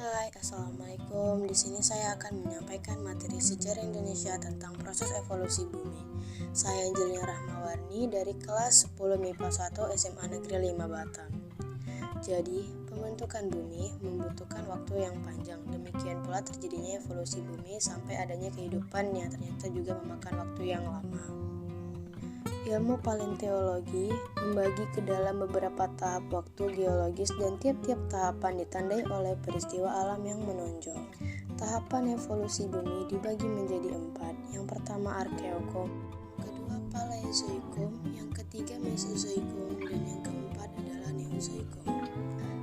Hai, Assalamualaikum. Di sini saya akan menyampaikan materi sejarah Indonesia tentang proses evolusi bumi. Saya Angelina Rahmawarni dari kelas 10 MIPA 1 SMA Negeri 5 Batam. Jadi, pembentukan bumi membutuhkan waktu yang panjang. Demikian pula terjadinya evolusi bumi sampai adanya kehidupan yang ternyata juga memakan waktu yang lama. Ilmu paleontologi membagi ke dalam beberapa tahap waktu geologis dan tiap-tiap tahapan ditandai oleh peristiwa alam yang menonjol. Tahapan evolusi bumi dibagi menjadi 4. Yang pertama Archeokum, kedua Paleozoikum, yang ketiga Mesozoikum, dan yang keempat adalah Neozoikum.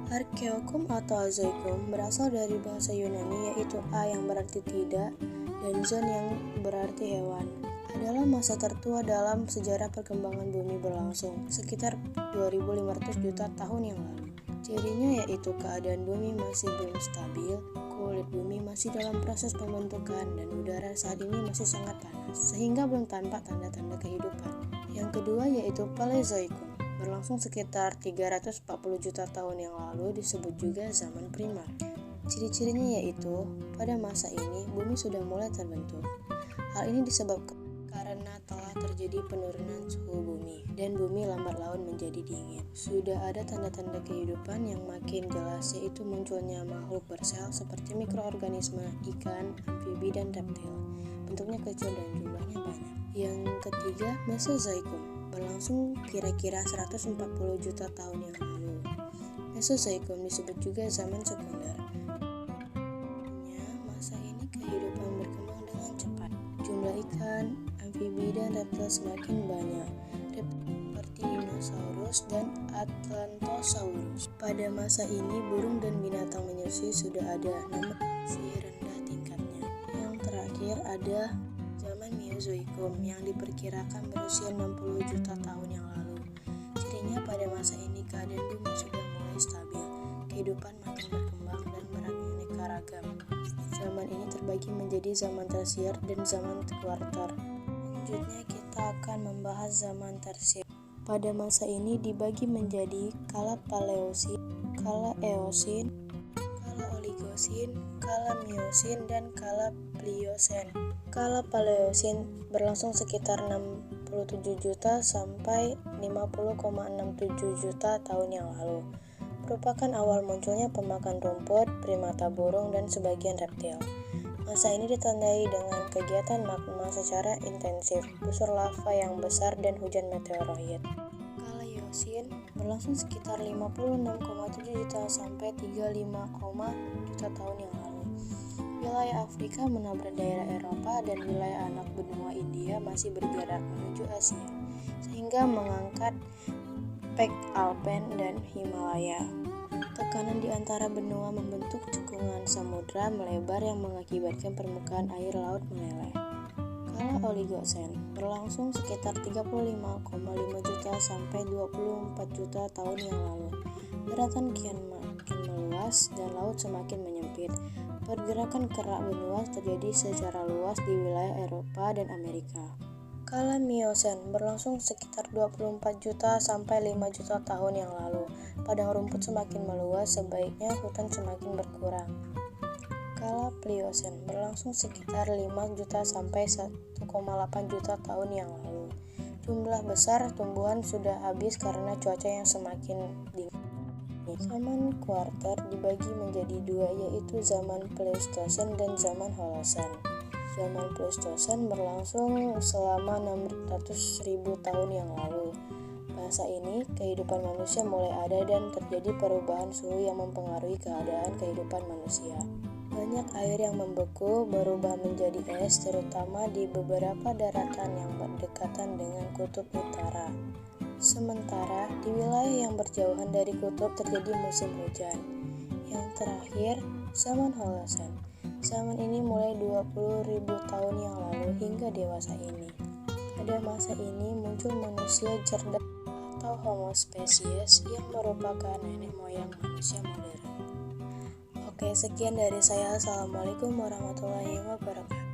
Archeokum atau Azoikum berasal dari bahasa Yunani yaitu A yang berarti tidak dan zon yang berarti hewan. Adalah masa tertua dalam sejarah perkembangan bumi berlangsung, sekitar 2500 juta tahun yang lalu. Cirinya yaitu keadaan bumi masih belum stabil, kulit bumi masih dalam proses pembentukan, dan udara saat ini masih sangat panas, sehingga belum tampak tanda-tanda kehidupan. Yang kedua yaitu Paleozoikum, berlangsung sekitar 340 juta tahun yang lalu, disebut juga zaman primer. Ciri-cirinya yaitu, pada masa ini bumi sudah mulai terbentuk. Hal ini disebabkan karena telah terjadi penurunan suhu bumi dan bumi lambat laun menjadi dingin. Sudah ada tanda-tanda kehidupan yang makin jelas, yaitu munculnya makhluk bersel seperti mikroorganisme, ikan, amfibi, dan reptil. Bentuknya kecil dan jumlahnya banyak. Yang ketiga, Mesozoikum, berlangsung kira-kira 140 juta tahun yang lalu. Mesozoikum disebut juga zaman sekunder. Masa ini kehidupan berkembang dengan cepat. Jumlah ikan, amfibi, dan reptil semakin banyak, seperti dinosaurus dan atlantosaurus. Pada masa ini, burung dan binatang menyusui sudah ada, namun masih rendah tingkatnya. Yang terakhir ada zaman Mesozoikum yang diperkirakan berusia 60 juta tahun yang lalu. Cirinya pada masa ini keadaan bumi sudah mulai stabil, kehidupan makin berkembang dan beraneka ragam. Zaman ini terbagi menjadi zaman tersier dan zaman kuarter. Selanjutnya kita akan membahas zaman tersier. Pada masa ini dibagi menjadi kala Paleosin, kala Eosin, kala Oligosin, kala Miosin, dan kala Pliosen. Kala Paleosin berlangsung sekitar 67 juta sampai 50,67 juta tahun yang lalu. Merupakan awal munculnya pemakan rumput, primata burung, dan sebagian reptil. Masa ini ditandai dengan kegiatan magma secara intensif, busur lava yang besar, dan hujan meteoroid. Kala Eosin berlangsung sekitar 56,7 juta sampai 35, juta tahun yang lalu. Wilayah Afrika menabrak daerah Eropa dan wilayah anak benua India masih bergerak menuju Asia, sehingga mengangkat Pek Alpen dan Himalaya. Tekanan di antara benua membentuk cekungan samudra melebar yang mengakibatkan permukaan air laut meleleh. Kala Oligosen berlangsung sekitar 35,5 juta sampai 24 juta tahun yang lalu. Daratan kian makin meluas dan laut semakin menyempit. Pergerakan kerak benua terjadi secara luas di wilayah Eropa dan Amerika. Kala Miosen berlangsung sekitar 24 juta sampai 5 juta tahun yang lalu. Padang rumput semakin meluas, sebaiknya hutan semakin berkurang. Kala Pliosen berlangsung sekitar 5 juta sampai 1,8 juta tahun yang lalu. Jumlah besar tumbuhan sudah habis karena cuaca yang semakin dingin. Zaman kuarter dibagi menjadi dua, yaitu zaman Pleistosen dan zaman Holosen. Zaman Pleistosen berlangsung selama 600.000 tahun yang lalu. Masa ini, kehidupan manusia mulai ada dan terjadi perubahan suhu yang mempengaruhi keadaan kehidupan manusia. Banyak air yang membeku berubah menjadi es, terutama di beberapa daratan yang berdekatan dengan kutub utara. Sementara, di wilayah yang berjauhan dari kutub terjadi musim hujan. Yang terakhir, zaman Holosen. Zaman ini mulai 20.000 tahun yang lalu hingga dewasa ini. Pada masa ini muncul manusia cerdas atau Homo spesies yang merupakan nenek moyang manusia modern. Oke, sekian dari saya. Assalamualaikum warahmatullahi wabarakatuh.